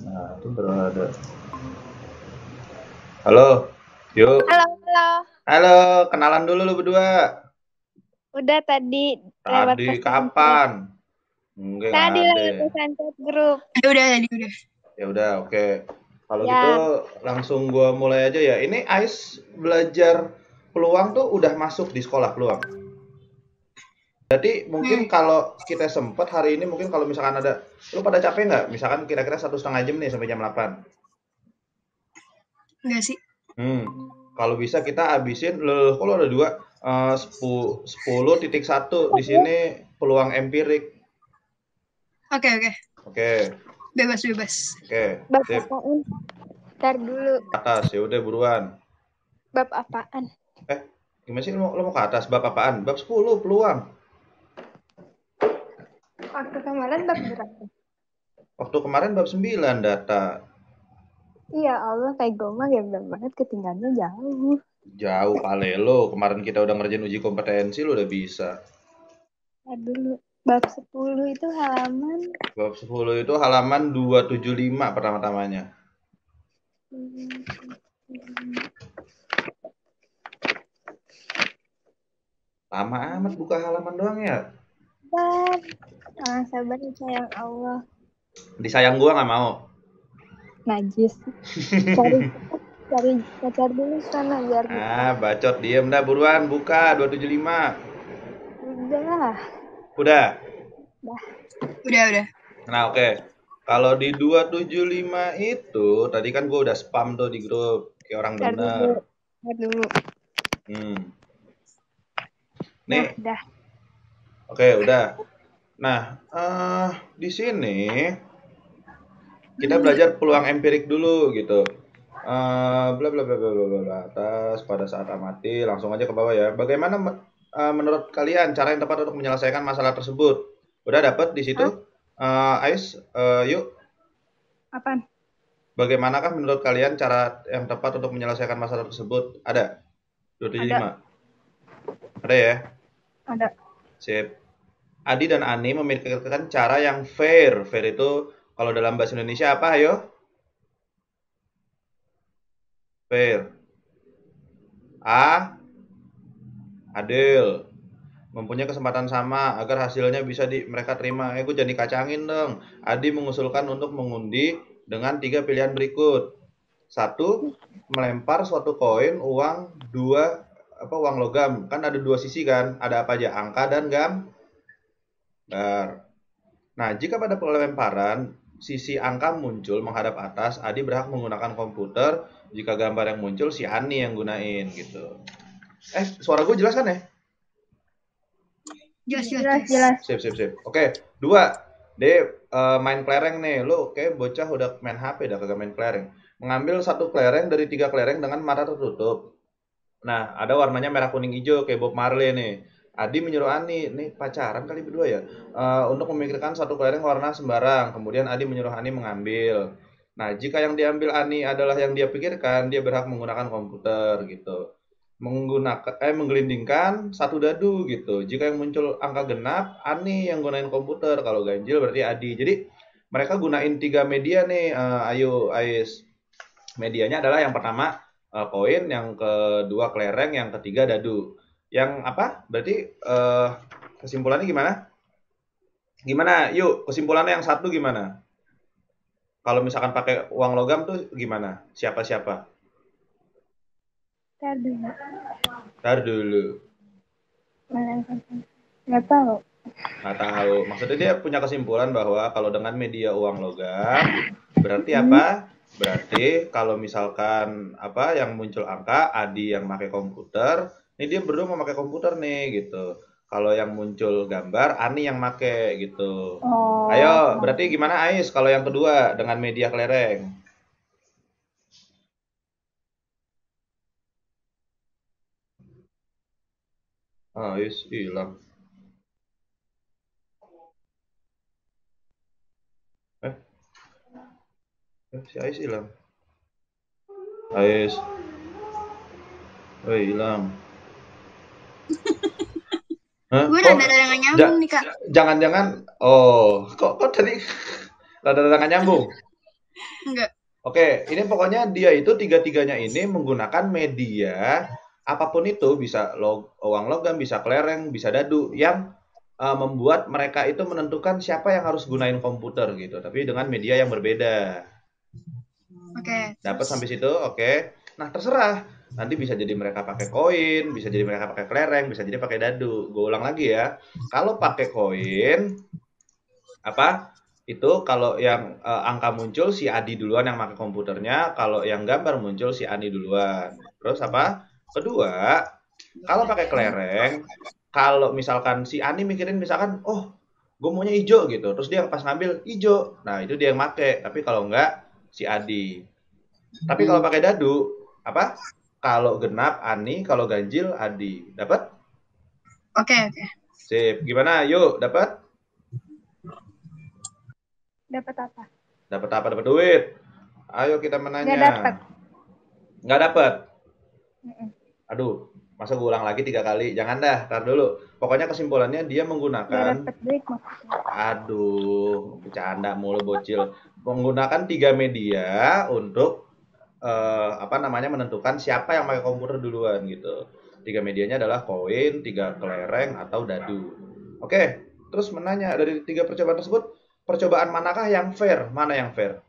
Nah, itu berada. Halo, yuk. Halo, halo. Halo, kenalan dulu lu berdua. Udah tadi lewat Tadi pesan chat. kapan? Enggak Tadi ada. lewat pesan chat grup. Udah tadi udah. Ya udah, oke. Kalau gitu Ya, langsung gua mulai aja ya. Ini Ais belajar peluang tuh udah masuk di sekolah peluang. Jadi mungkin kalau kita sempet hari ini mungkin kalau misalkan ada, lu pada capek nggak? Misalkan kira-kira 1,5 jam nih sampai jam 8. Enggak sih. Kalau bisa kita habisin, loh, kalau ada dua, 10.1 di sini peluang empirik. Oke. Oke, Bebas. oke, bab sip. apaan? Ntar dulu. Atas, ya udah buruan. Bab apaan? Gimana sih lu mau ke atas? Bab apaan? Bab 10 peluang. Waktu kemarin bab berapa? Waktu kemarin bab 9 data. Iya Allah, kayak gue mah gembel banget ketinggalannya jauh. Jauh kali lo. Kemarin kita udah ngerjain uji kompetensi, lu udah bisa. Ntar dulu. Bab 10 itu halaman. Bab 10 itu halaman 275 pertama-tamanya. Lama amat buka halaman doang ya. Sabar ya sayang Allah. Disayang gua nggak mau. Najis. Cari pacar dulu sana biar. Bacot, diem dah buruan, buka 275. Udah. Udah. Udah. Nah, oke. Kalau di 275 itu tadi kan gua udah spam tuh di grup kayak orang bener. Ntar dulu. Nih. Udah. Oke, udah. Nah, di sini kita belajar peluang empirik dulu gitu. Bla bla bla bla bla bla atas pada saat amati, langsung aja ke bawah ya. Bagaimana menurut kalian cara yang tepat untuk menyelesaikan masalah tersebut? Udah dapat di situ? Ais, yuk. Apaan? Bagaimanakah menurut kalian cara yang tepat untuk menyelesaikan masalah tersebut? Ada? 275. Ada ya? Ada. Sip. Adi dan Ani memikirkan cara yang fair. Fair itu kalau dalam bahasa Indonesia apa, ayo? Fair. Adil. Mempunyai kesempatan sama agar hasilnya bisa mereka terima. Gue jadi kacangin dong. Adi mengusulkan untuk mengundi dengan 3 pilihan berikut. 1, melempar suatu koin uang 2 uang logam. Kan ada 2 sisi kan? Ada apa aja? Angka dan gambar. Nah, jika pada pelemparan sisi angka muncul menghadap atas, Adi berhak menggunakan komputer. Jika gambar yang muncul, si Ani yang gunain gitu. Suara gue jelas kan ya? Jelas. Sip. Oke, 2. Dia main kelereng nih. Lu kayak bocah udah main HP, udah kagak main kelereng. Mengambil 1 kelereng dari 3 kelereng dengan mata tertutup. Nah, ada warnanya merah, kuning, hijau kayak Bob Marley nih. Adi menyuruh Ani, nih pacaran kali berdua ya, untuk memikirkan 1 kelereng warna sembarang. Kemudian Adi menyuruh Ani mengambil. Nah, jika yang diambil Ani adalah yang dia pikirkan, dia berhak menggunakan komputer gitu. Menggelindingkan 1 dadu gitu. Jika yang muncul angka genap, Ani yang gunain komputer. Kalau ganjil berarti Adi. Jadi mereka gunain 3 media nih. Ayo, Ais. Medianya adalah yang pertama koin, yang kedua kelereng, yang ketiga dadu. Yang apa? Berarti kesimpulannya gimana? Gimana? Yuk, kesimpulannya yang 1 gimana? Kalau misalkan pakai uang logam tuh gimana? Siapa? Tar dulu. Nggak tahu. Maksudnya dia punya kesimpulan bahwa kalau dengan media uang logam berarti apa? Berarti kalau misalkan yang muncul angka, Adi yang pakai komputer, ini dia berdua mau pakai komputer nih gitu. Kalau yang muncul gambar, Ani yang pakai gitu. Ayo, berarti gimana Ais kalau yang kedua dengan media kelereng? Ais hilang. Si Ais hilang. Ais. Hilang. Gue rada-rada nggak nyambung nih, Kak. Jangan-jangan, kok tadi rada-rada nggak nyambung? Enggak. Oke, ini pokoknya dia itu tiga-tiganya ini menggunakan media apapun itu, bisa uang logam, bisa kelereng, bisa dadu, yang membuat mereka itu menentukan siapa yang harus gunain komputer gitu, tapi dengan media yang berbeda. Oke. Dapat sampai situ, oke. Nah, terserah. Nanti bisa jadi mereka pakai koin, bisa jadi mereka pakai kelereng, bisa jadi pakai dadu. Gue ulang lagi ya. Kalau pakai koin, apa? Itu kalau yang angka muncul si Adi duluan yang pakai komputernya, kalau yang gambar muncul si Ani duluan. Terus apa? Kedua, kalau pakai kelereng, kalau misalkan si Ani mikirin misalkan, oh, gue maunya hijau gitu. Terus dia pas ngambil hijau. Nah, itu dia yang make. Tapi kalau enggak, si Adi. Tapi kalau pakai dadu, apa? Kalau genap Ani, kalau ganjil Adi. Dapat? Oke, oke. Sip. Gimana? Yuk, dapat? Dapat apa? Dapat apa? Dapat duit. Ayo kita menanya. Nggak dapat. Nggak dapat. Mm-mm. Aduh, masa gue ulang lagi 3 kali? Jangan dah, tar dulu. Pokoknya kesimpulannya dia Nggak menggunakan, dapat duit maksudnya. aduh, bercanda mulu bocil. Menggunakan 3 media untuk apa namanya menentukan siapa yang pakai komputer duluan gitu. 3 medianya adalah koin, 3 kelereng atau dadu. Oke, terus menanya dari 3 percobaan tersebut, percobaan manakah yang fair? Mana yang fair?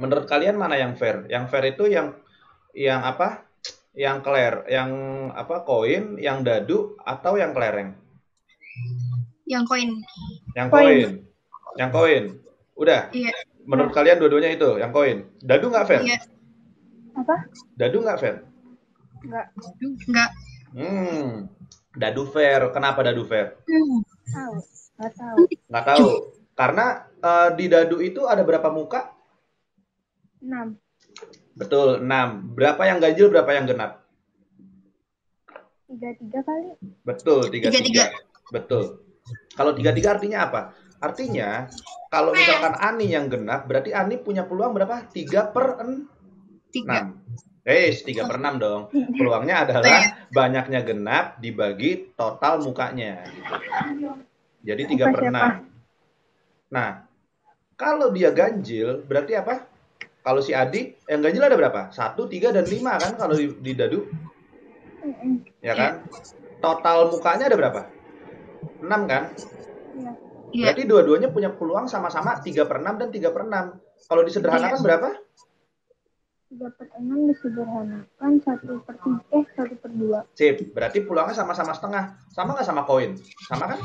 Menurut kalian mana yang fair? Yang fair itu yang apa? Yang yang apa? Koin, yang dadu atau yang kelereng? Yang koin. Yang Koin. koin. Yang koin. Udah. Iya. Menurut kalian dua-duanya itu yang koin. Dadu nggak fair? Iya. Apa? Dadu nggak fair? Nggak Enggak. Dadu fair. Kenapa dadu fair? tahu. Nggak tahu. Nggak tahu. Karena di dadu itu ada berapa muka? 6. Betul, 6. Berapa yang ganjil, berapa yang genap? 3 kali. Betul, 3. Tiga. Betul. Kalau 3 artinya apa? Artinya, kalau misalkan Ani yang genap, berarti Ani punya peluang berapa? 3/6. 3. 3/6 dong. Peluangnya adalah banyaknya genap dibagi total mukanya. Jadi 3/6. Nah, kalau dia ganjil, berarti apa? Kalau si Adi, yang ganjil ada berapa? 1, 3, dan 5 kan kalau di dadu? Ya kan? Total mukanya ada berapa? 6 kan? Iya. Berarti dua-duanya punya peluang sama-sama 3/6 dan 3/6. Kalau disederhanakan berapa? 3/6 disederhanakan 1/2. Sip, berarti peluangnya sama-sama setengah. Sama nggak sama koin? Sama kan?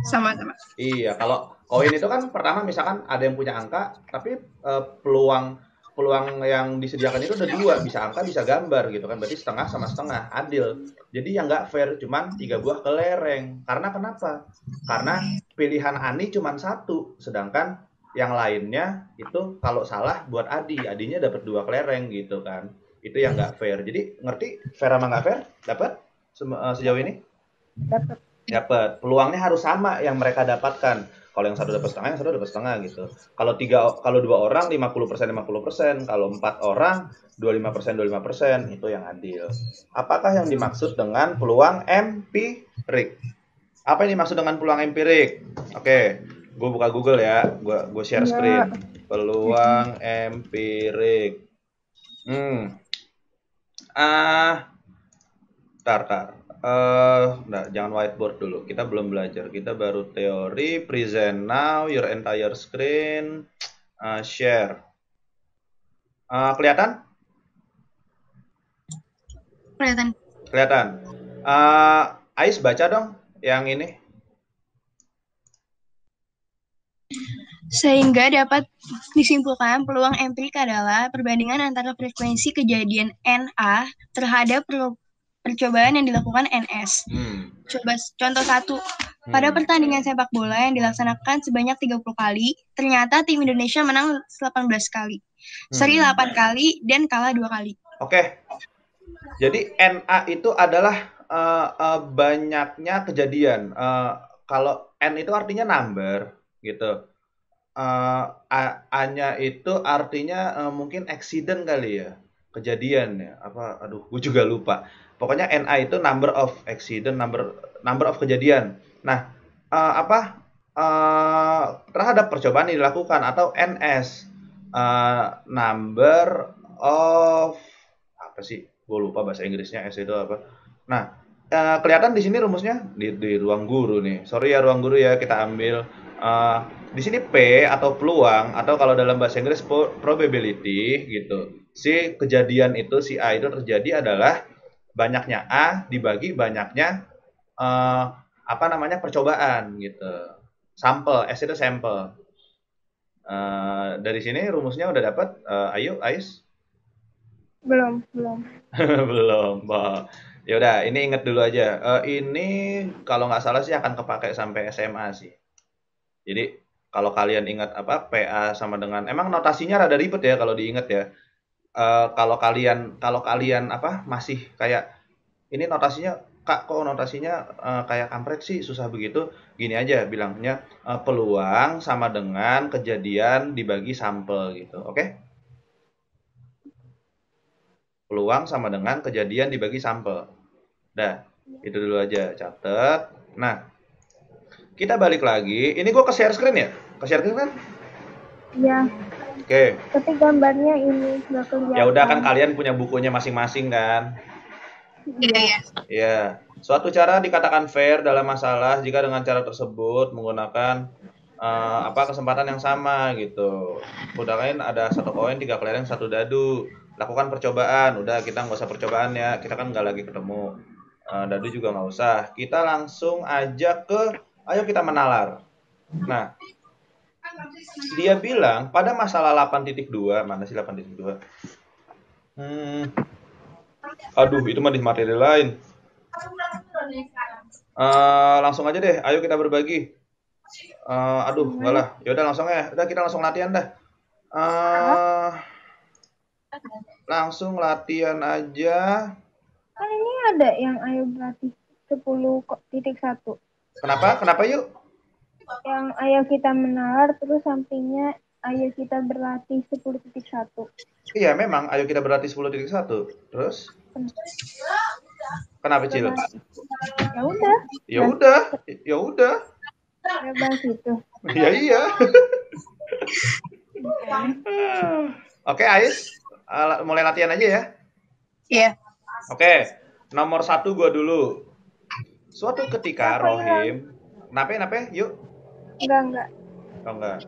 Sama-sama. Iya, kalau koin itu kan pertama misalkan ada yang punya angka, tapi peluang yang disediakan itu ada 2, bisa angka, bisa gambar gitu kan. Berarti setengah sama setengah, adil. Jadi yang nggak fair cuman 3 buah kelereng. Karena kenapa? Karena pilihan Ani cuman 1, sedangkan yang lainnya itu kalau salah buat Adi, Adinya dapat 2 kelereng gitu kan. Itu yang nggak fair. Jadi ngerti fair sama nggak fair? Dapat sejauh ini? Dapat. Peluangnya harus sama yang mereka dapatkan. Kalau yang satu dapat setengah, yang satu dapat setengah gitu. Kalau 2 orang 50%, kalau 4 orang 25%, itu yang adil. Apakah yang dimaksud dengan peluang empirik? Apa yang dimaksud dengan peluang empirik? Oke, gue buka Google ya, gue share screen. Peluang empirik. Tar. Nah, jangan whiteboard dulu. Kita belum belajar. Kita baru teori. Present now. Your entire screen. Share. Kelihatan? Kelihatan. Ais baca dong yang ini. Sehingga dapat disimpulkan peluang empirik adalah perbandingan antara frekuensi kejadian NA terhadap percobaan yang dilakukan NS. Coba contoh 1. Pada pertandingan sepak bola yang dilaksanakan sebanyak 30 kali, ternyata tim Indonesia menang 18 kali. Seri 8 kali dan kalah 2 kali. Oke. Jadi NA itu adalah banyaknya kejadian. Kalau N itu artinya number gitu. A-nya itu artinya mungkin accident kali ya, kejadian ya, apa, aduh, gue juga lupa. Pokoknya NA itu number of accident, number of kejadian. Nah, terhadap percobaan yang dilakukan atau NS, number of apa sih? Gue lupa bahasa Inggrisnya S itu apa. Nah, kelihatan di sini rumusnya di ruang guru nih. Sorry ya ruang guru ya, kita ambil di sini P atau peluang atau kalau dalam bahasa Inggris probability gitu. Si kejadian itu si A itu terjadi adalah banyaknya A dibagi banyaknya apa namanya percobaan gitu. Sampel, S itu sampel. Dari sini rumusnya udah dapat. Ayo, Ais. Belum. Belum, Mbak. Ya udah, ini inget dulu aja. Ini kalau nggak salah sih akan kepake sampai SMA sih. Jadi kalau kalian ingat apa PA sama dengan, emang notasinya rada ribet ya kalau diingat ya. Kalau kalian apa masih kayak ini notasinya Kak kok notasinya kayak kampret sih susah begitu. Gini aja bilangnya peluang sama dengan kejadian dibagi sampel gitu. Oke? Peluang sama dengan kejadian dibagi sampel. Dah, itu dulu aja catat. Nah, kita balik lagi. Ini gue ke share screen ya? Ke share screen kan? Iya. Oke. Tapi gambarnya ini nggak kelihatan. Ya udah kan kalian punya bukunya masing-masing kan? Iya. Ya. Suatu cara dikatakan fair dalam masalah jika dengan cara tersebut menggunakan kesempatan yang sama gitu. Udah ada 1 koin, 3 kelereng, 1 dadu. Lakukan percobaan. Udah kita nggak usah percobaan ya. Kita kan nggak lagi ketemu. Dadu juga nggak usah. Kita langsung aja ke ayo kita menalar. Nah, dia bilang pada masalah 8.2, mana sih 8.2? Aduh, itu mah di materi lain. Langsung aja deh, ayo kita berbagi. Aduh, enggak lah. Yaudah langsung ya. Udah kita langsung latihan dah. Langsung latihan aja. Kan ini ada yang ayo berlatih 10.1. Kenapa yuk? Yang ayo kita menalar terus sampingnya ayo kita berlatih 10.1. Iya, memang ayo kita berlatih 10.1. Terus? Kenapa, Cil? Ya udah. Ya udah. Ya bahas itu. Iya. Oke, Ais. Mulai latihan aja ya. Iya. Oke, nomor 1 gua dulu. Suatu ketika Rohim, kenapa? Yuk. Enggak. Oh, enggak.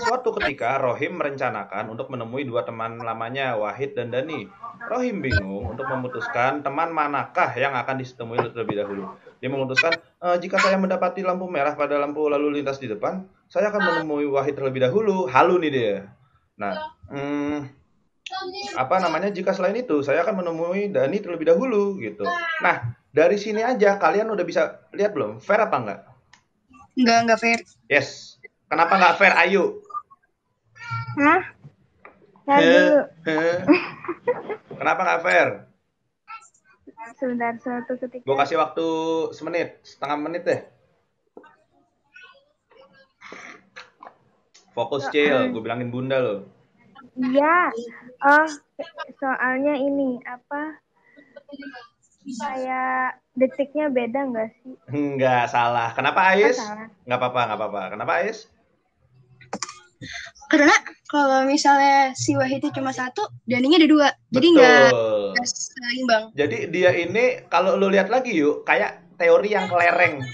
Suatu ketika Rohim merencanakan untuk menemui 2 teman lamanya, Wahid dan Dani. Rohim bingung untuk memutuskan teman manakah yang akan ditemui terlebih dahulu. Dia memutuskan, jika saya mendapati lampu merah pada lampu lalu lintas di depan, saya akan menemui Wahid terlebih dahulu. Halu nih dia. Nah, jika selain itu saya akan menemui Dani terlebih dahulu gitu. Nah, dari sini aja kalian udah bisa lihat belum fair apa enggak? Enggak fair. Yes. Kenapa enggak fair? Ayo. Hah? Dulu. Kenapa enggak fair? Sebentar, suatu ketika. Gue kasih waktu setengah menit deh. Fokus Cil, gue bilangin bunda lo. Iya. Soalnya ini kayak detiknya beda nggak sih? Enggak salah. Kenapa Ais? Salah. Enggak apa-apa. Kenapa Ais? Karena kalau misalnya si Wahid itu cuma 1, Daninya ada 2. Jadi nggak seimbang. Jadi dia ini kalau lu lihat lagi yuk, kayak teori yang kelereng.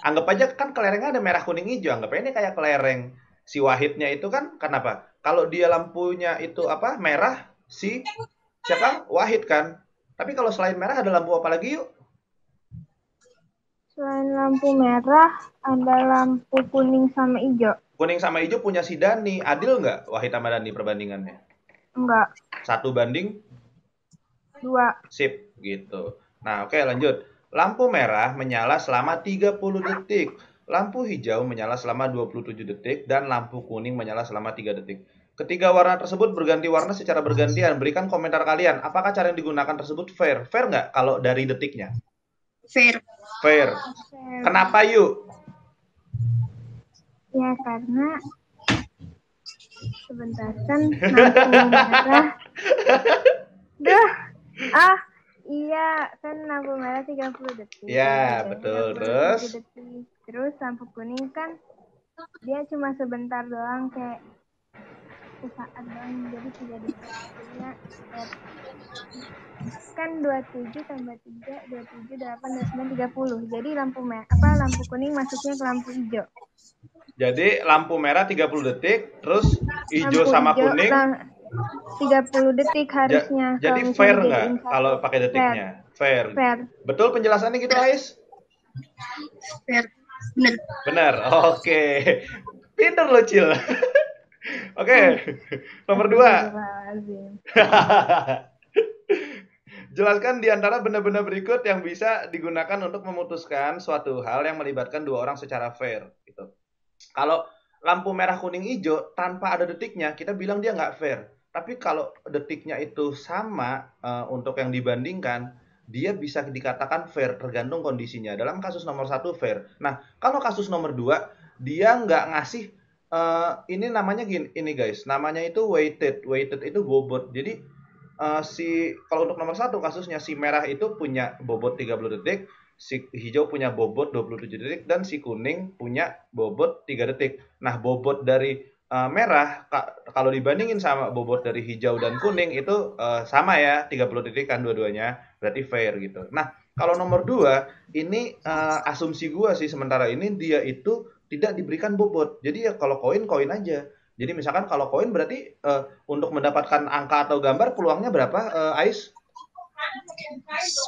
Anggap aja kan kelerengnya ada merah, kuning, hijau. Anggap aja ini kayak kelereng. Si Wahidnya itu kan kenapa? Kalau dia lampunya itu merah, si siapa? Wahid kan. Tapi kalau selain merah ada lampu apa lagi yuk? Selain lampu merah, ada lampu kuning sama hijau. Kuning sama hijau punya si Dani. Adil nggak Wahid sama Dani perbandingannya? Enggak. 1 banding 2. Sip, gitu. Nah, oke lanjut. Lampu merah menyala selama 30 detik. Lampu hijau menyala selama 27 detik. Dan lampu kuning menyala selama 3 detik. Ketiga warna tersebut berganti warna secara bergantian. Berikan komentar kalian. Apakah cara yang digunakan tersebut fair? Fair nggak kalau dari detiknya? Fair. Kenapa yuk? Ya karena sebentar kan lampu merah. Iya kan lampu merah 30 detik. Ya, betul. Terus? Terus lampu kuning kan dia cuma sebentar doang, kayak sesaat doang, jadi 3 detik. Jadinya kan 27 tambah 3, 27, 8, 29, 30. Jadi lampu kuning masuknya ke lampu hijau. Jadi lampu merah 30 detik, terus hijau Lampu sama hijau, kuning. 30 detik harusnya. Jadi kalau fair misalnya nggak jadiin satu. kalau pakai detiknya? Fair. Betul penjelasannya gitu, Ais? Fair. Bener. Benar. Oke. Pinter lo, Cil. Oke. Nomor 2. Jelaskan di antara benda-benda berikut yang bisa digunakan untuk memutuskan suatu hal yang melibatkan dua orang secara fair. Gitu. Kalau lampu merah, kuning, hijau tanpa ada detiknya, kita bilang dia nggak fair. Tapi kalau detiknya itu sama untuk yang dibandingkan, dia bisa dikatakan fair tergantung kondisinya. Dalam kasus nomor 1 fair. Nah, kalau kasus nomor 2, dia nggak ngasih, ini namanya ini guys, namanya itu weighted. Weighted itu bobot. Jadi kalau untuk nomor 1 kasusnya, si merah itu punya bobot 30 detik, si hijau punya bobot 27 detik, dan si kuning punya bobot 3 detik. Nah, bobot dari merah kalau dibandingin sama bobot dari hijau dan kuning itu sama ya, 30 detik kan dua-duanya, berarti fair gitu. Nah, kalau nomor 2 ini asumsi gua sih sementara ini, dia itu tidak diberikan bobot. Jadi ya kalau koin aja. Jadi misalkan kalau koin berarti untuk mendapatkan angka atau gambar peluangnya berapa, Ais?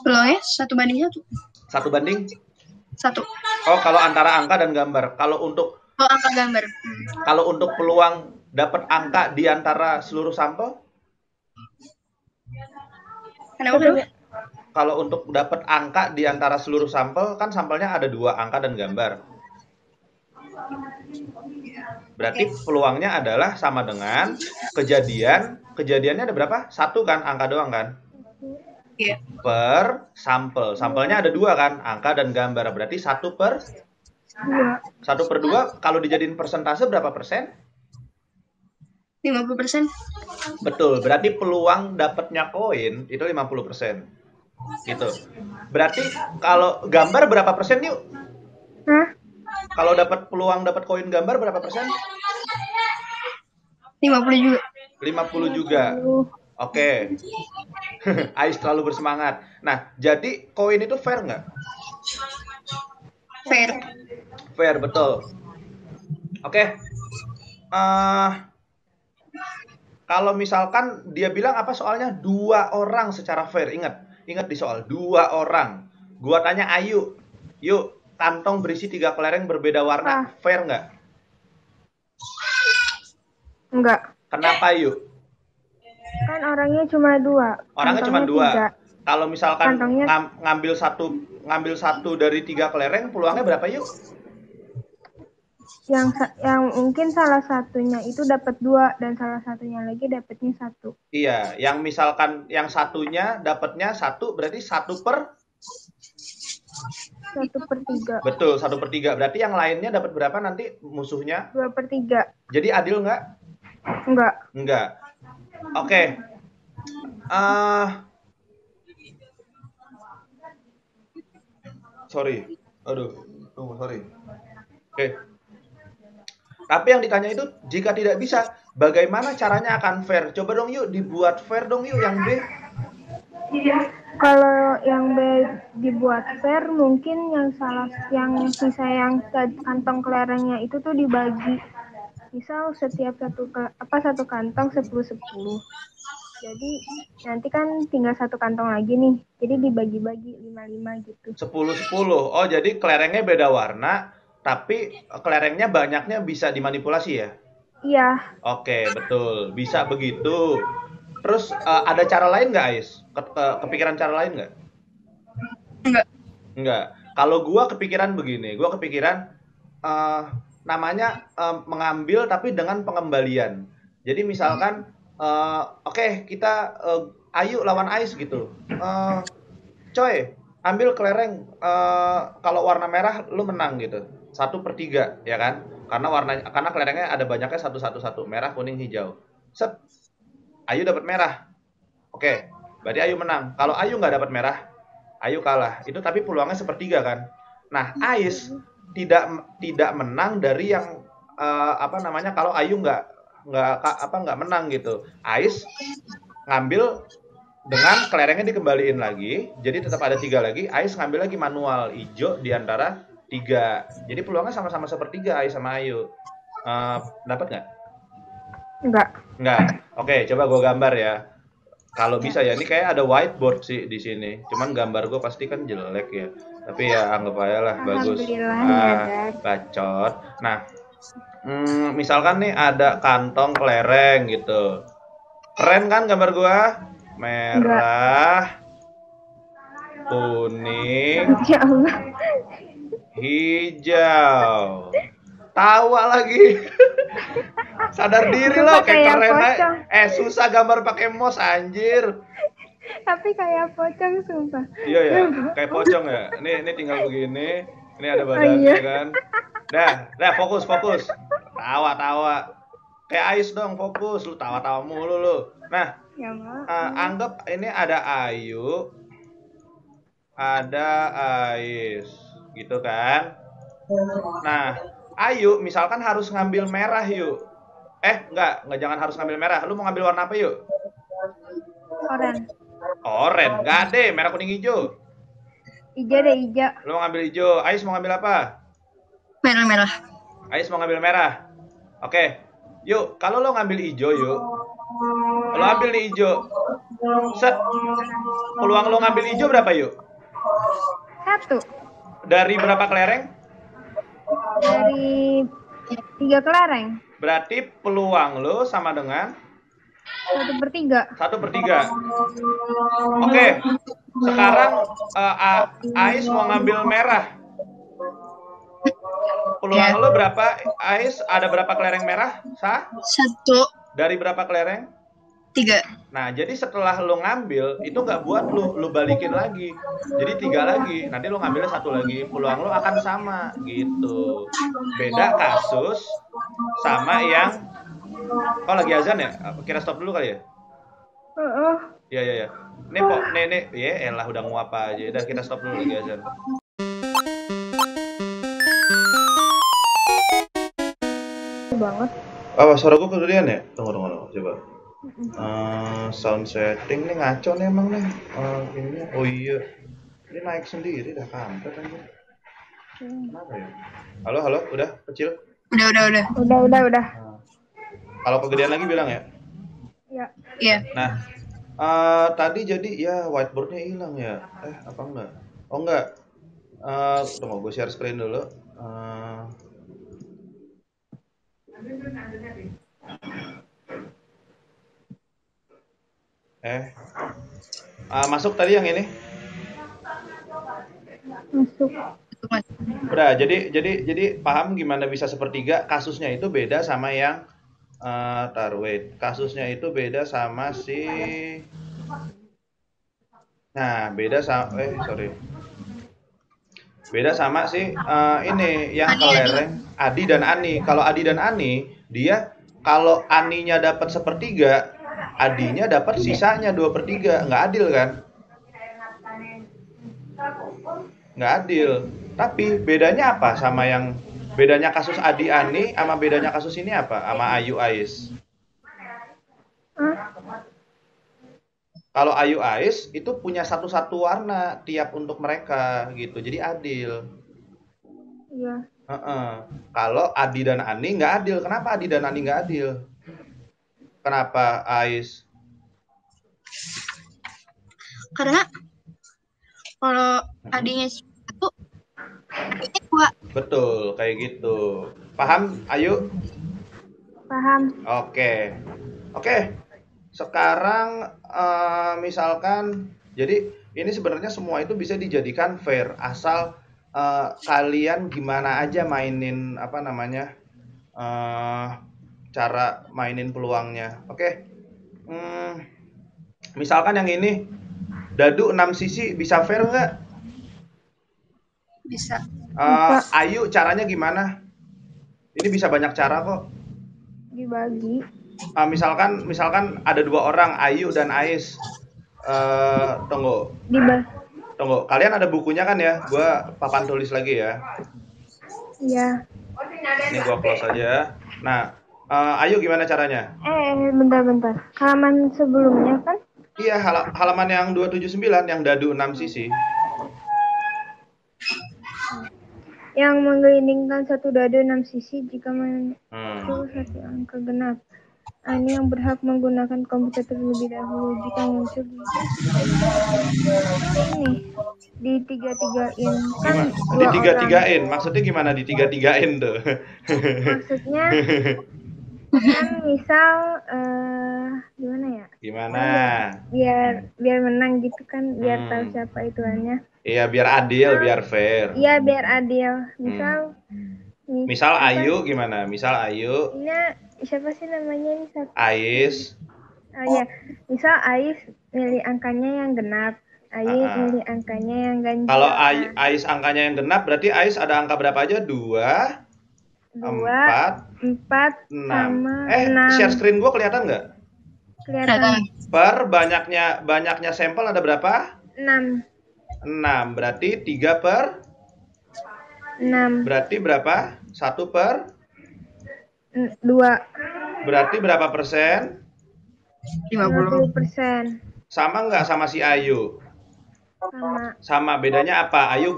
Peluangnya 1:1. 1:1. Oh, kalau antara angka dan gambar. Kalau untuk angka gambar. Kalau untuk peluang dapat angka di antara seluruh sampel? Kenapa? Kalau untuk dapat angka di antara seluruh sampel, kan sampelnya ada 2, angka dan gambar. Berarti peluangnya adalah sama dengan kejadiannya ada berapa? 1 kan, angka doang kan? Iya. Per sampel. Sampelnya ada 2 kan, angka dan gambar. Berarti 1/2. Kalau dijadiin persentase berapa persen? 50%. Betul, berarti peluang dapatnya koin itu 50%. Gitu. Berarti kalau gambar berapa persen yuk? Kalau dapat peluang dapat koin gambar berapa persen? 50 juga. 50 juga. Oke. Ais terlalu bersemangat. Nah, jadi koin itu fair nggak? Fair. Fair, betul. Oke. Kalau misalkan dia bilang apa soalnya 2 orang secara fair. Ingat di soal 2 orang. Gua tanya Ayu. Yuk, kantong berisi 3 kelereng berbeda warna. Fair nggak? Enggak. Kenapa Ayu? Kan orangnya cuma 2. Orangnya cuma 2. 3. Kalau misalkan ngambil satu dari 3 kelereng, peluangnya berapa yuk? Yang mungkin salah satunya itu dapat 2 dan salah satunya lagi dapatnya 1. Iya, yang misalkan yang satunya dapatnya 1 berarti 1/3. Betul, 1/3. Berarti yang lainnya dapat berapa nanti musuhnya? 2/3. Jadi adil nggak? Enggak. Oke. Sorry. Sorry. Oke. Tapi yang ditanya itu jika tidak bisa, bagaimana caranya akan fair? Coba dong yuk dibuat fair dong yuk yang B. Iya. Kalau yang B dibuat fair, mungkin yang sisa yang kantong kelerengnya itu tuh dibagi. Misal setiap satu kantong 10-10. Jadi nanti kan tinggal 1 kantong lagi nih. Jadi dibagi-bagi 5-5 gitu. 10-10. Oh, jadi kelerengnya beda warna, tapi kelerengnya banyaknya bisa dimanipulasi ya? Iya. Oke, betul. Bisa begitu. Terus ada cara lain nggak, Ais? Kepikiran cara lain nggak? Enggak. Kalau gua kepikiran begini. Gua kepikiran namanya mengambil tapi dengan pengembalian. Jadi misalkan oke, kita Ayu lawan Ais gitu. Coy, ambil kelereng kalau warna merah lu menang gitu. 1/3 ya kan? Karena kelerengnya ada banyaknya 1-1-1, merah, kuning, hijau. Set. Ayu dapat merah. Oke, berarti Ayu menang. Kalau Ayu nggak dapat merah, Ayu kalah. Itu tapi peluangnya 1/3 kan? Nah, Ais tidak menang dari yang kalau Ayu nggak menang gitu. Ais ngambil dengan kelerengnya dikembaliin lagi, jadi tetap ada 3 lagi. Ais ngambil lagi manual hijau di antara 3. Jadi peluangnya sama-sama sepertiga Ais sama Ayu. Dapat nggak? Enggak. Oke, coba gue gambar ya. Kalau bisa ya, ini kayak ada whiteboard sih di sini. Cuman gambar gue pasti kan jelek ya. Tapi ya anggap aja lah bagus. Bacot. Nah, misalkan nih ada kantong kelereng gitu. Keren kan gambar gue? Merah, kuning, Ya Allah. hijau. Tawa lagi. Sadar diri lo, kayak keren aja. Susah gambar pakai mouse anjir. Tapi kayak pocong sumpah. Iya ya, kayak pocong ya. Ini tinggal begini. Ini ada badannya kan. Dah fokus. Tawa. Kayak Ais dong, fokus. Lu tawa-tawa mulu lu. Nah, anggap ini ada Ayu, ada Ais, gitu kan? Nah, Ayu misalkan harus ngambil merah yuk. Enggak jangan harus ngambil merah. Lu mau ngambil warna apa yuk? Oren. Enggak deh, merah kuning hijau. Hijau deh, hijau. Lu mau ngambil hijau. Ais mau ngambil apa? Merah. Ais mau ngambil merah. Oke. Yuk, kalau lo ngambil hijau yuk. Lo ambil nih hijau. Set. Peluang lo ngambil hijau berapa yuk? 1. Dari berapa kelereng? Dari 3 kelereng. Berarti peluang lo sama dengan 1/3. 1/3. Oke. Sekarang Ais mau ngambil merah. Peluang lo berapa? Ais ada berapa kelereng merah? 1. Dari berapa kelereng? 3. Nah, jadi setelah lo ngambil, itu nggak buat lo balikin lagi. Jadi 3 lagi. Nanti lo ngambilnya 1 lagi. Peluang lo akan sama, gitu. Beda kasus sama yang... Kau lagi azan ya? Kira stop dulu kali ya? Iya. Ini kok, nenek. Ya elah, udah nguap aja. Udah, kita stop dulu lagi azan. Banget. Suara gue kegedean ya? Tunggu, coba. Sound setting nih ngaco nih emang nih. Ini iya. Ini naik sendiri dah kampret aja. Kenapa ya? Halo, udah kecil? Udah. Kalau kegedean lagi bilang ya? Iya. Nah, tadi jadi ya whiteboardnya hilang ya? Apa enggak? Oh enggak. Tunggu gue share screen dulu. Masuk tadi yang ini? Masuk. Udah, jadi paham gimana bisa sepertiga? Kasusnya itu beda sama yang kasusnya itu beda sama si... Nah, beda sama si ini yang kelereng Adi dan Ani. Kalau Adi dan Ani, dia kalau Aninya dapat 1/3, Adinya dapat sisanya 2/3. Nggak adil kan? Nggak adil. Tapi bedanya apa sama yang... Bedanya kasus Adi Ani sama bedanya kasus ini apa? Sama Ayu Ais. Kalau Ayu Ais itu punya satu warna tiap untuk mereka gitu. Jadi adil. Iya. Kalau Adi dan Ani nggak adil. Kenapa Adi dan Ani nggak adil? Kenapa Ais? Karena kalau adinya 1, adiknya 2. Betul, kayak gitu. Paham, Ayu? Paham. Oke. Sekarang misalkan, jadi ini sebenarnya semua itu bisa dijadikan fair asal kalian gimana aja mainin cara mainin peluangnya. Oke. Misalkan yang ini dadu 6 sisi bisa fair nggak? Bisa. Ayu caranya gimana? Ini bisa banyak cara kok. Dibagi. Misalkan ada 2 orang, Ayu dan Ais. Tunggu. Kalian ada bukunya kan ya? Gua papan tulis lagi ya. Iya. Ini gua close aja. Nah, Ayu gimana caranya? Bentar. Halaman sebelumnya kan? Iya, halaman yang 279 yang dadu 6 sisi. Yang menggelindingkan satu dadu 6 sisi jika muncul satu angka genap. Ini yang berhak menggunakan komputer terlebih dahulu jika muncul ini ditiga-tigain kan ditiga-tigain maksudnya gimana ditiga-tigain tuh? Maksudnya kan misal gimana ya? Gimana? Biar menang gitu kan, biar tahu siapa ituannya. Iya, biar adil, biar fair. Iya, biar adil. Misal Ayu gimana? Misal Ayu. Ini siapa sih namanya ini? Ais. Oh ya, misal Ais milih angkanya yang genap. Ais milih angkanya yang ganjil. Kalau Ais angkanya yang genap, berarti Ais ada angka berapa aja? 2, 4, 6. Sama 6. Share screen gue kelihatan nggak? Kelihatan. Per banyaknya sampel ada berapa? 6. 6, berarti 3 per 6. Berarti berapa? 1 per 2. Berarti berapa persen? 50%. Sama nggak sama si Ayu? Sama. Bedanya apa? Ayu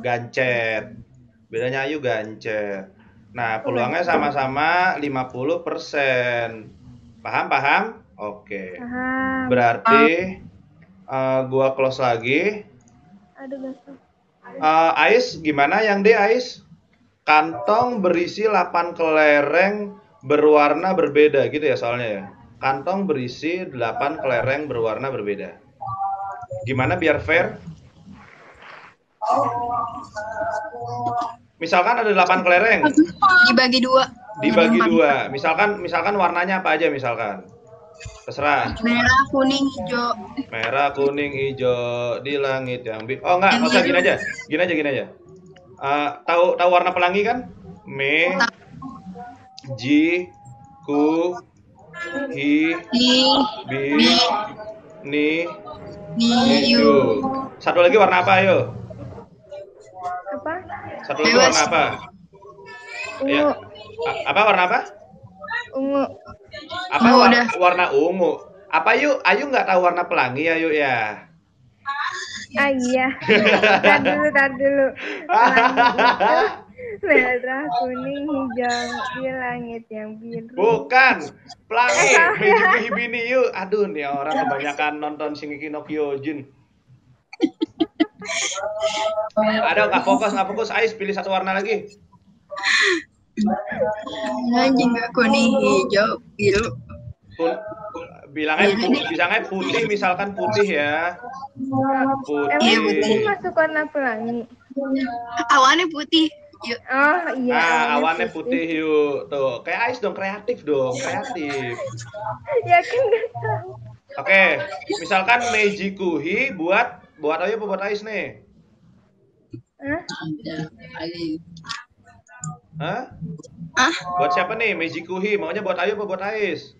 gancet. Bedanya Ayu gancet. Nah, peluangnya sama-sama 50%. Paham? Oke. Paham. Berarti gua close lagi. Aduh, Ais, gimana yang D, Ais? Kantong berisi 8 kelereng berwarna berbeda gitu ya soalnya ya. Kantong berisi 8 kelereng berwarna berbeda. Gimana biar fair? Misalkan ada 8 kelereng. Dibagi 2. Dibagi 2. Misalkan warnanya apa aja misalkan? Terserah. Merah, kuning, hijau. Merah, kuning, hijau di langit yang oh enggak usah gini aja. Tahu warna pelangi kan? Me, Ji, Ku, Hi, Bi, Ni, Yu. Satu lagi warna apa ayo? Apa? Satu lagi warna apa? Ungu. Ya. Apa warna apa? Ungu. Apa warna ungu? Apa Ayu nggak tahu warna pelangi ya Yuk ya? Iya. Tar dulu. Merah, kuning, hijau di langit yang biru. Bukan. Pelangi. Meiji Hibini Yuk. Aduh nih orang kebanyakan nonton Shingeki no Kyojin. Ada nggak fokus? Ais pilih satu warna lagi. Anjing nggak kuning, hijau, biru. Bilangnya putih, misalkan putih ya. Putih masuk warna pelangi. Awannya putih. Yuk. Oh iya. Awannya putih yuk. Tuh, kayak Ais dong, kreatif. Yakin nggak tahu. Oke, misalkan Meiji Kuhi buat Ayu apa buat Ais nih? Hah? Buat siapa nih? Meiji Kuhi, maunya buat Ayu apa buat Ais?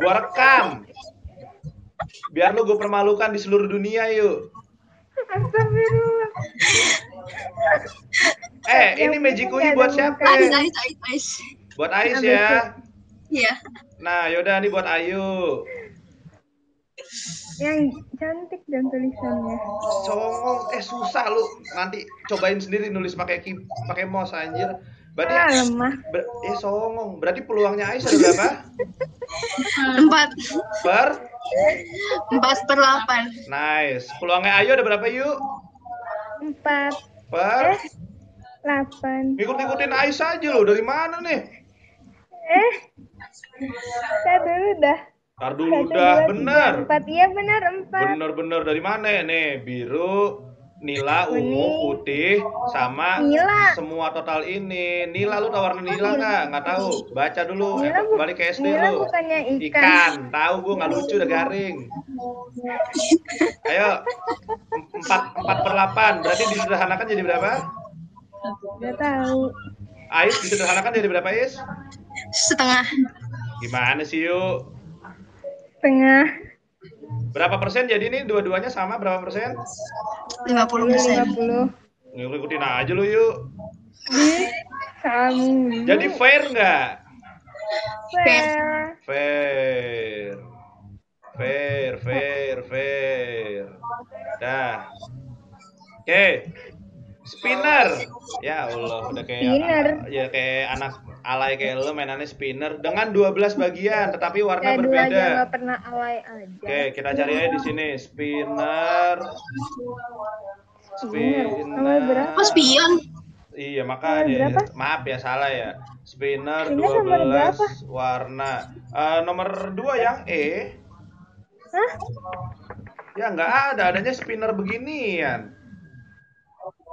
Gua rekam. Biar lu gue permalukan di seluruh dunia yuk. Astagfirullah. Ini Meiji Kuhi buat siapa? Ais. Buat Ais ya. Iya. Nah, yaudah nih buat Ayu. Yang cantik dan tulisannya. Songong, susah lu. Nanti cobain sendiri nulis pakai mouse anjir. Berarti lemah. Songong. Berarti peluangnya Ais ada berapa? 4 per 8. Nice. Peluangnya Ayu ada berapa yuk? 4 per 8. Ikut-ikutin Ais aja lo. Dari mana nih? Tar dulu dah. Bener. 4. Iya benar 4. Bener dari mana nih? Biru, nila, ungu, putih, sama nila. Semua total ini. Nila lu tahu warna nila nggak? Nggak tahu. Baca dulu. Balik ke SD nila lu. Bukannya ikan. Tahu gue nggak lucu udah garing. Ayo. 4 per 8. Berarti disederhanakan jadi berapa? Nggak tahu. Ais disederhanakan jadi berapa Ais? Setengah. Gimana sih yuk? Setengah. Berapa persen jadi ini dua-duanya sama berapa persen? 50%. 50. Ngikutin aja lu yuk. Kamu. Jadi fair nggak? Fair. Fair. Fair, fair, fair. Dah. Oke. Spinner. Ya Allah, udah kayak Spinner. ya kayak anak alay kayak lo mainannya spinner dengan 12 bagian tetapi warna Saya dulu aja berbeda. nggak pernah alay aja. Oke, kita cari aja di sini spinner. Nomor berapa? Oh, spion. Iya, Nomor makanya. berapa? Maaf ya, salah ya. Spinner Spinner nomor 12 berapa? warna. Nomor 2 yang E. Hah? Ya nggak ada, adanya spinner beginian.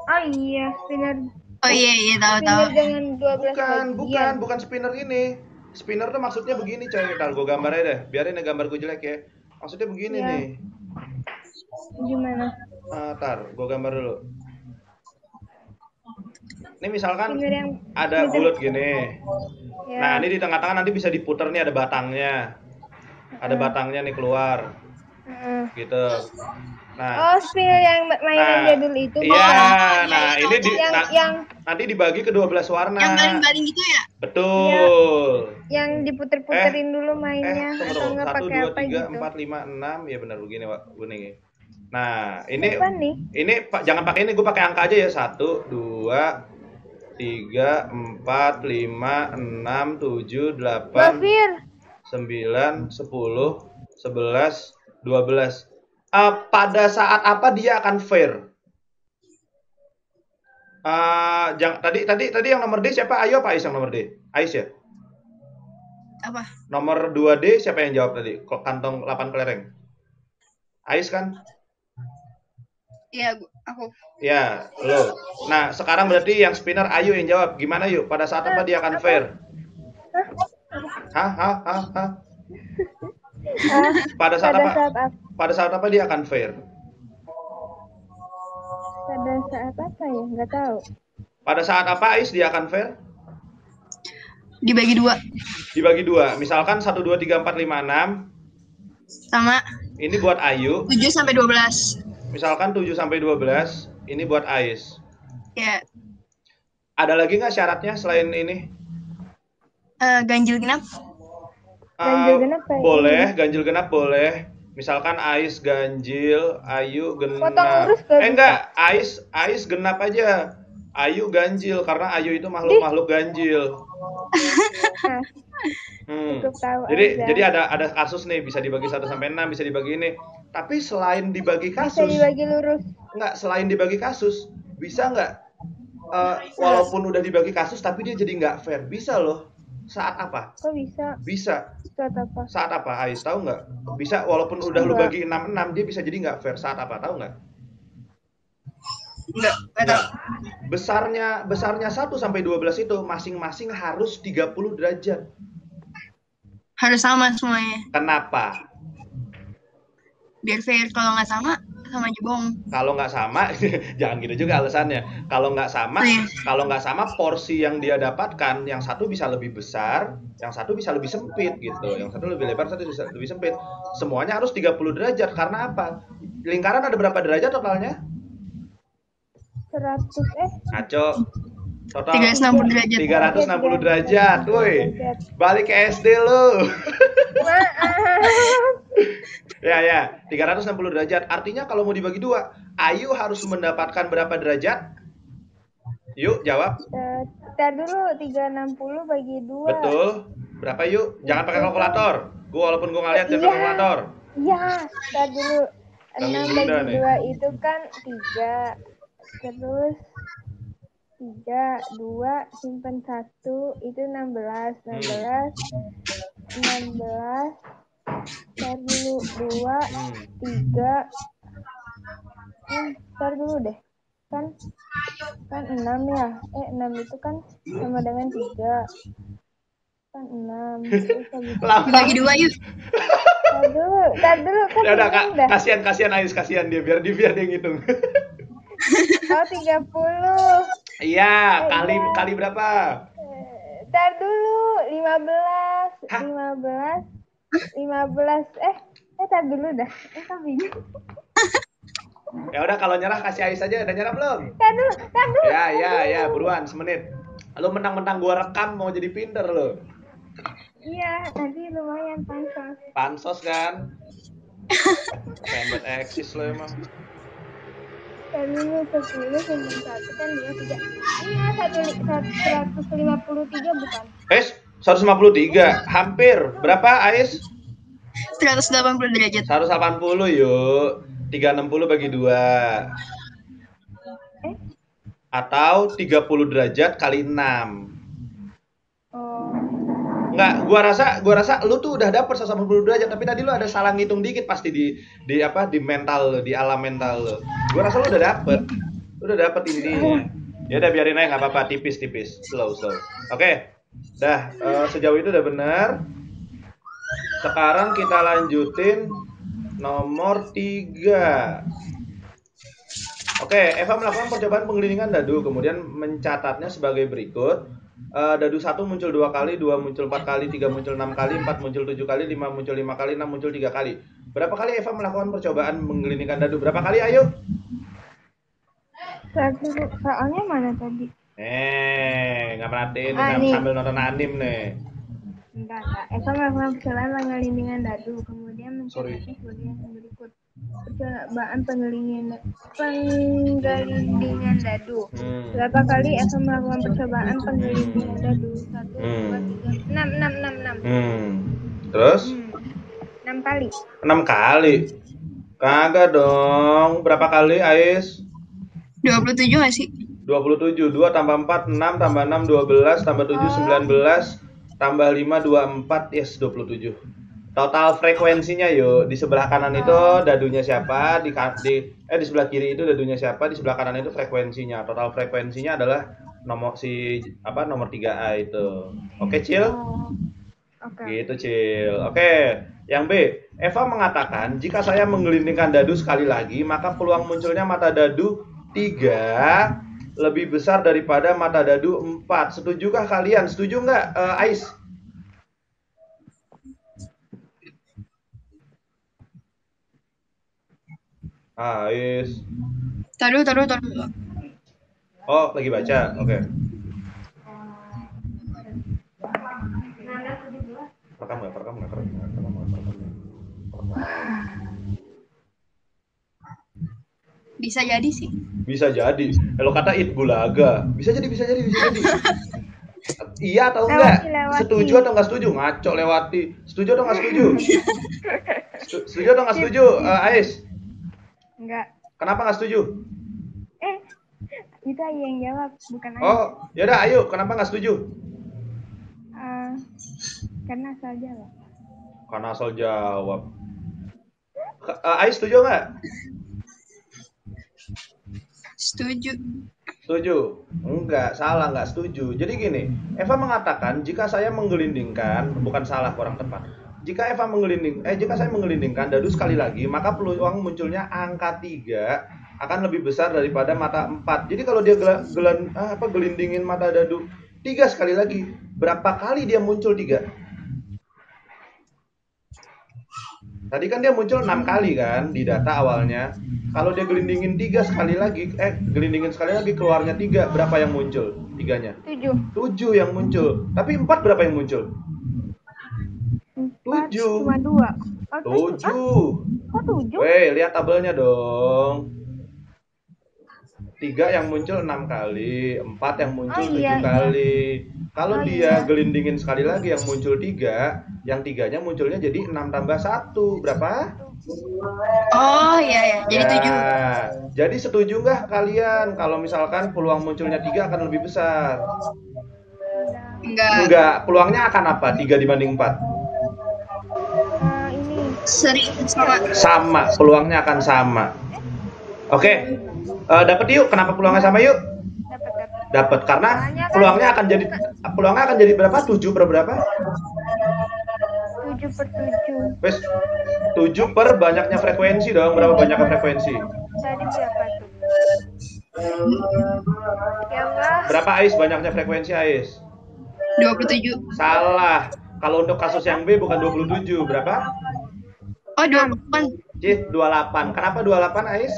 Oh iya, spinner. Oh iya tahu. Spinner dengan 12 bagian. Bukan spinner ini. Spinner tuh maksudnya begini coy. Ntar gue gambar aja deh. Biarin ya gambar gue jelek ya. Maksudnya begini Iya. nih. Gimana? Ntar gue gambar dulu. Ini misalkan Spinner yang ada bulat gini. ya. Nah ini di tengah-tengah nanti bisa diputer nih, ada batangnya. Ada batangnya nih keluar. Gitu. Nah, Oh, spinner yang mainan jadul itu. Iya, bukan? nah ini yang nanti dibagi ke 12 warna. Yang baling-baling gitu ya? Betul. yang diputer-puterin dulu mainnya Tunggu, atau nggak 1, pakai 2, apa 3, gitu. 4, 5, 6. Ya benar begini, Pak. Begini. Nah, ini Apa nih? ini jangan pakai ini, gue pakai angka aja ya. 1, 2, 3, 4, 5, 6, 7, 8, Bafir. 9, 10, 11, 12. Pada saat apa dia akan fair? Tadi yang nomor D siapa? Ayo apa Ais yang nomor D? Ais ya? Apa? Nomor 2D siapa yang jawab tadi? Kantong 8 kelereng. Ais kan? Iya, aku. Ya, lo. Nah, sekarang berarti yang spinner Ayu yang jawab. Gimana yuk? Pada saat apa dia akan fair? Hah? Pada saat apa? Pada saat apa dia akan fair? Pada saat apa ya? Nggak tahu. Pada saat apa Ais dia akan fair? Dibagi 2. Dibagi 2. Misalkan 1, 2, 3, 4, 5, 6. Sama Ini buat Ayu. 7 sampai 12. Misalkan 7 sampai 12. Ini buat Ais. Ya. Ada lagi nggak syaratnya selain ini? Ganjil genap. Ganjil genap kayak boleh, ganjil genap boleh. Misalkan Ais ganjil, Ayu genap. Potong lurus gak bisa? Enggak, Ais genap aja. Ayu ganjil karena Ayu itu makhluk ganjil. Cukup tahu Jadi aja. ada kasus nih bisa dibagi 1 sampai 6, bisa dibagi ini. Tapi selain dibagi Bisa kasus, dibagi lurus. enggak, selain dibagi kasus, bisa enggak walaupun udah dibagi kasus tapi dia jadi nggak fair? Bisa loh. Saat apa? Kok bisa? Bisa. Saat apa? Saat apa? Ais tahu nggak? Bisa walaupun udah lu bagi 6-6 dia bisa jadi nggak fair. Saat apa? Tahu nggak? Enggak tahu. Besarnya 1 sampai 12 itu masing-masing harus 30 derajat. Harus sama semuanya. Kenapa? Biar fair. Kalau nggak sama aja bohong. Kalau nggak sama, jangan gitu juga alasannya. Kalau nggak sama, porsi yang dia dapatkan, yang satu bisa lebih besar, yang satu bisa lebih sempit gitu. Yang satu lebih lebar, satu bisa lebih sempit. Semuanya harus 30 derajat. Karena apa? Lingkaran ada berapa derajat totalnya? 100 Ngaco. Total 360 derajat. 360 derajat. Woi. Balik ke SD lu. Maaf. Ya, 360 derajat. Artinya kalau mau dibagi 2, Ayu harus mendapatkan berapa derajat? Yuk, jawab. Ntar dulu 360 bagi 2. Betul. Berapa yuk? Jangan pakai kalkulator. Walaupun gua nggak lihat jangan pakai kalkulator. Iya, ntar dulu. Kami 6 bunda bagi nih. 2 itu kan 3. Terus 3, 2, simpan 1, itu 16. 16. Ntar dulu 2, 3. Ntar dulu deh. Kan 6 ya. 6 itu kan sama dengan 3. Kan 6. Terus habis itu Dibagi 2 yuk. Ntar dulu kan Udah, bingung dah. kasihan Ais, kasihan dia biar dia yang ngitung. Oh, 30. Iya, kali berapa? Ntar dulu 15. Hah? 15. Tadi dulu dah. Bingung. Ya udah kalau nyerah kasih Ais aja. Udah nyerah belum? Tadi dulu. Ya, buruan semenit. Lu mentang-mentang gua rekam mau jadi pinter lo. Iya, nanti lumayan pansos. Pansos kan? Pengen eksis lo emang. Tadi lu 10 9 1 kan 2 3. Iya, 153 bukan? 153. Hampir. Berapa Ais? 180 derajat. 180 yuk. 360 bagi 2. Atau 30 derajat kali 6. Oh. Enggak, gua rasa lu tuh udah dapet 180 derajat, tapi tadi lu ada salah ngitung dikit pasti di mental lu, di alam mental lu. Gua rasa lu udah dapet. Lu udah dapet intinya. Ya udah biarin aja, nggak apa-apa, tipis-tipis, slow. Oke. Dah, sejauh itu udah benar. Sekarang kita lanjutin nomor 3. Oke, Eva melakukan percobaan penggelindingan dadu, kemudian mencatatnya sebagai berikut. Dadu 1 muncul 2 kali, 2 muncul 4 kali, 3 muncul 6 kali, 4 muncul 7 kali, 5 muncul 5 kali, 6 muncul 3 kali. Berapa kali Eva melakukan percobaan menggelindingkan dadu? Berapa kali, ayo? Soalnya mana tadi? Nggak perhatiin, sambil nonton anim nih. Enggak. Eva melakukan percobaan penggelindingan dadu, kemudian mencatatnya sebagai yang berikut. Percobaan penggelindingan dadu. Berapa kali Eva melakukan percobaan penggelindingan dadu? 1, 2, 3, 6. Terus? 6 kali. 6 kali? Kagak dong. Berapa kali, Ais? 27 nggak sih? 27. 2 tambah 4, 6. Tambah 6, 12. Tambah 7, 19. Tambah 5, 24. Yes, 27. Total frekuensinya yuk. Di sebelah kanan itu dadunya siapa? Di sebelah kiri itu dadunya siapa? Di sebelah kanan itu frekuensinya. Total frekuensinya adalah nomor 3A itu. Oke, Cil? Oke. Gitu, Cil. Oke. Yang B, Eva mengatakan jika saya menggelindingkan dadu sekali lagi, maka peluang munculnya mata dadu 3 lebih besar daripada mata dadu 4. Setujukah kalian? Setuju nggak, Ais? Ais. Taruh. Oh, lagi baca. Oke. Rekam nggak? Bisa jadi sih. Bisa jadi. Kalau kata It Bulaga. Bisa jadi. Iya atau enggak? Lewati. Setuju atau enggak setuju? Ngaco lewati. Setuju atau enggak setuju? Setuju atau enggak setuju, Ais? Enggak. Kenapa enggak setuju? Itu Ayu yang jawab, bukan Ayu. Oh, yaudah Ayu, kenapa enggak setuju? Karena asal jawab. Karena asal jawab. Ais setuju enggak? Setuju? Enggak, salah, enggak setuju. Jadi gini, Eva mengatakan jika saya menggelindingkan, bukan salah, kurang tepat. Jika saya menggelindingkan dadu sekali lagi, maka peluang munculnya angka 3 akan lebih besar daripada mata 4. Jadi kalau dia gelindingin mata dadu 3 sekali lagi, berapa kali dia muncul 3? Tadi kan dia muncul 6 kali kan di data awalnya. Kalau dia gelindingin 3 sekali lagi, keluarnya 3, berapa yang muncul? 3-nya? 7 yang muncul. Tapi 4 berapa yang muncul? 7. Cuma 2. 7. Kok 7? Weh, lihat tabelnya dong. 3 yang muncul 6 kali, 4 yang muncul 7 kali. Kalau dia gelindingin sekali lagi yang muncul 3, yang 3-nya munculnya jadi 6 tambah 1. Berapa? Oh iya, jadi 7. Jadi setuju nggak kalian kalau misalkan peluang munculnya 3 akan lebih besar? Enggak. Peluangnya akan apa? 3 dibanding 4? Sering sama. Peluangnya akan sama. Oke. Dapat yuk. Kenapa peluangnya sama yuk? Dapat karena peluangnya akan jadi berapa? 7 per berapa? 7 per 7. Wes, 7 per banyaknya frekuensi dong. Berapa banyaknya frekuensi? Tadi berapa tuh? Ya Allah. Berapa Ais banyaknya frekuensi Ais? 27. Salah. Kalau untuk kasus yang B bukan 27. Berapa? Oh, 28. Cih, 28. Kenapa 28, Ais?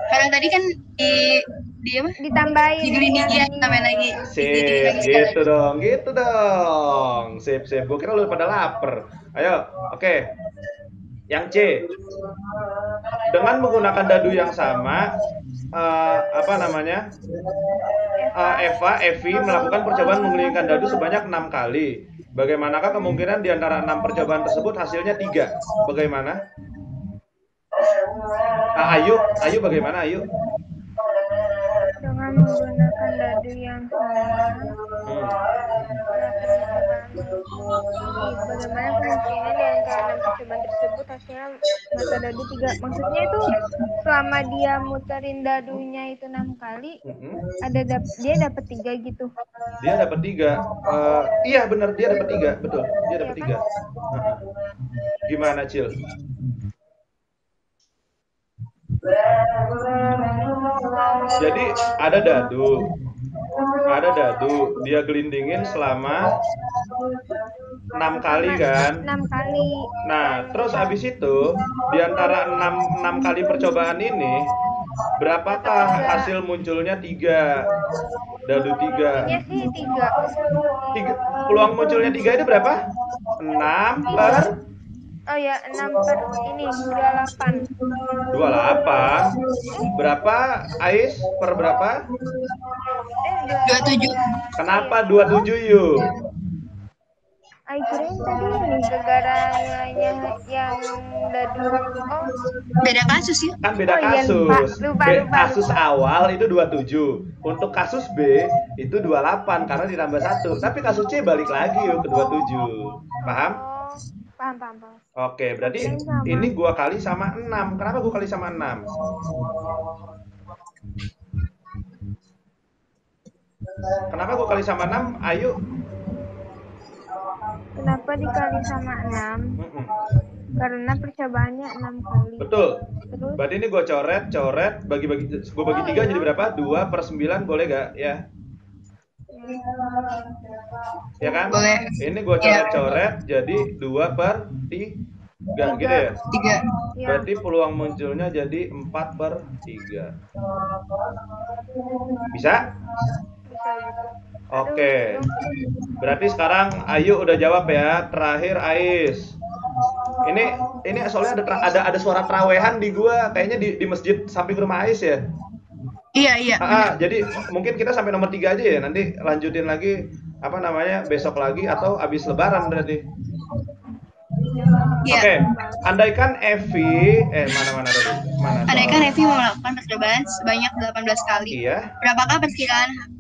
Karena tadi kan di apa? Ditambahin. Digelindingin tambahin lagi. Sip, gitu dong. Sip. Gue kira lu pada lapar. Ayo, oke. Yang C. Dengan menggunakan dadu yang sama, Evi melakukan percobaan menggelindingkan dadu sebanyak 6 kali. Bagaimanakah kemungkinan di antara 6 percobaan tersebut hasilnya 3? Bagaimana? Ayu bagaimana, Ayu? Dengan menggunakan dadu yang sama, bagaimana kemungkinan di antara 6 percobaan tersebut hasilnya mata dadu 3? Maksudnya itu selama dia muterin dadunya itu 6 kali, dia dapat 3 gitu. Dia dapat 3. Iya benar, dia dapat 3, betul. Dia dapat 3. Gimana, Cil? Jadi ada dadu, dia gelindingin selama 6 kali kan? 6 kali. Nah, terus habis itu di antara 6 kali percobaan ini, berapakah hasil munculnya 3? Dadu 3. Iya sih 3. Peluang munculnya 3 itu berapa? 6 per? Oh ya, 6 per ini 28. 28. Berapa, Ais? Per berapa? 27. Kenapa 27, yuk? Ay, kirain tadi ini gara-gara nilainya yang dadu. Oh, Beda kasus ya? Kan beda Oh, iya, kasus. lupa. Kasus awal itu 27. Untuk kasus B itu 28 karena ditambah 1. Tapi kasus C balik lagi yuk ke 27. Paham? Paham. Oke, berarti ini gua kali sama 6. Kenapa gua kali sama 6? Kenapa gua kali sama 6? Ayo. Kenapa dikali sama 6? Karena percobaannya 6 kali. Betul. Terus? Berarti ini gua coret, bagi-bagi, gua bagi 3 jadi berapa? 2 per 9 boleh gak? Ya. Ya kan? Boleh. Ini gue coret-coret jadi 2 per 3 gitu ya? 3. Berarti peluang munculnya jadi 4 per 3. Bisa? Oke. Berarti sekarang Ayu udah jawab ya. Terakhir Ais. Ini soalnya ada suara terawehan di gua, kayaknya di masjid samping rumah Ais ya. Iya. Jadi mungkin kita sampai nomor 3 aja ya. Nanti lanjutin lagi besok lagi atau habis lebaran berarti. Iya. Oke. Andaikan Evi Andaikan Evi melakukan percobaan sebanyak 18 kali. Iya. Berapakah perkiraan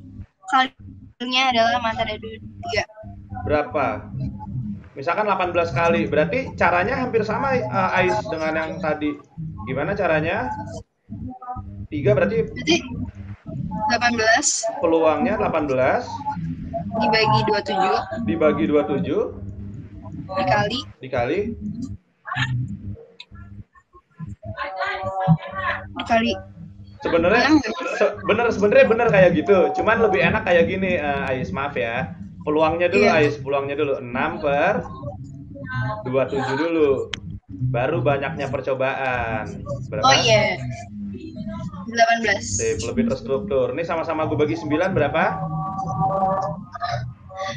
kalinya adalah mata dadu 3? Berapa? Misalkan 18 kali. Berarti caranya hampir sama Ais dengan yang tadi. Gimana caranya? 3 berarti 18 peluangnya 18 dibagi 27 dikali sebenarnya bener kayak gitu, cuman lebih enak kayak gini. Ais, maaf ya, peluangnya dulu. Ais, peluangnya dulu 6 per 27 dulu, baru banyaknya percobaan. Berapa? Oh iya, 18. Sip, lebih terstruktur. Ini sama-sama gue bagi 9 berapa?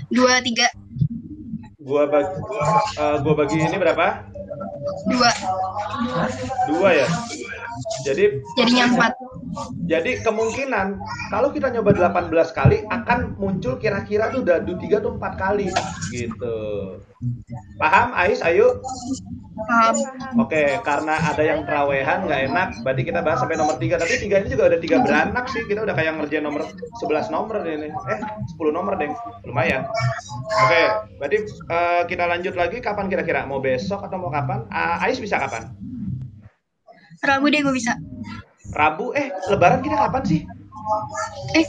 23. Gua bagi ini berapa? 2 ya. Jadinya 4. Jadi kemungkinan kalau kita nyoba 18 kali akan muncul kira-kira tuh dadu 3 tuh 4 kali gitu. Paham, Ais? Ayo. Paham. Oke, karena ada yang terawehan nggak enak, berarti kita bahas sampai nomor 3. Tapi 3 ini juga ada 3 beranak sih. Kita udah kayak ngerjain nomor 11 nomor ini. 10 nomor deh. Lumayan. Oke, berarti kita lanjut lagi kapan kira-kira? Mau besok atau mau kapan? Ais bisa kapan? Rabu deh gue bisa. Rabu? Lebaran kita kapan sih?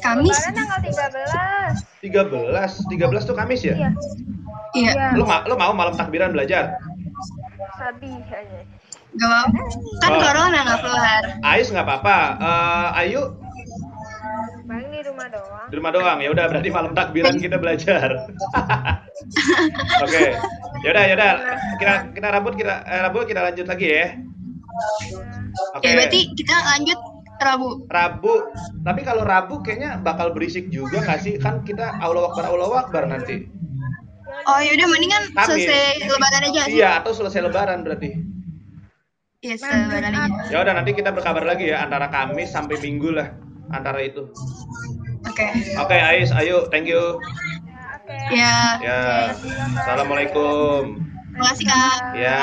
Kamis. Lebaran tanggal 13. 13 tuh Kamis ya? Iya. Lu mau malam takbiran belajar? Sabi aja. Gak mau. Kan corona nggak keluar. Ais nggak apa-apa. Ayu? Paling di rumah doang. Di rumah doang. Ya udah, berarti malam takbiran kita belajar. Oke. Yaudah. Kita Rabu kita lanjut lagi ya. Oke. Berarti kita lanjut Rabu. Tapi kalau Rabu kayaknya bakal berisik juga nggak sih? Kan kita Allahu Akbar nanti. Oh yaudah, mendingan selesai Lebaran aja sih. Iya, atau selesai Lebaran berarti. Iya, Lebaran aja. Ya udah, nanti kita berkabar lagi ya, antara Kamis sampai Minggu lah, antara itu. Oke, Ais, ayo, thank you. Ya. Assalamualaikum. Terima kasih, Kak. Ya.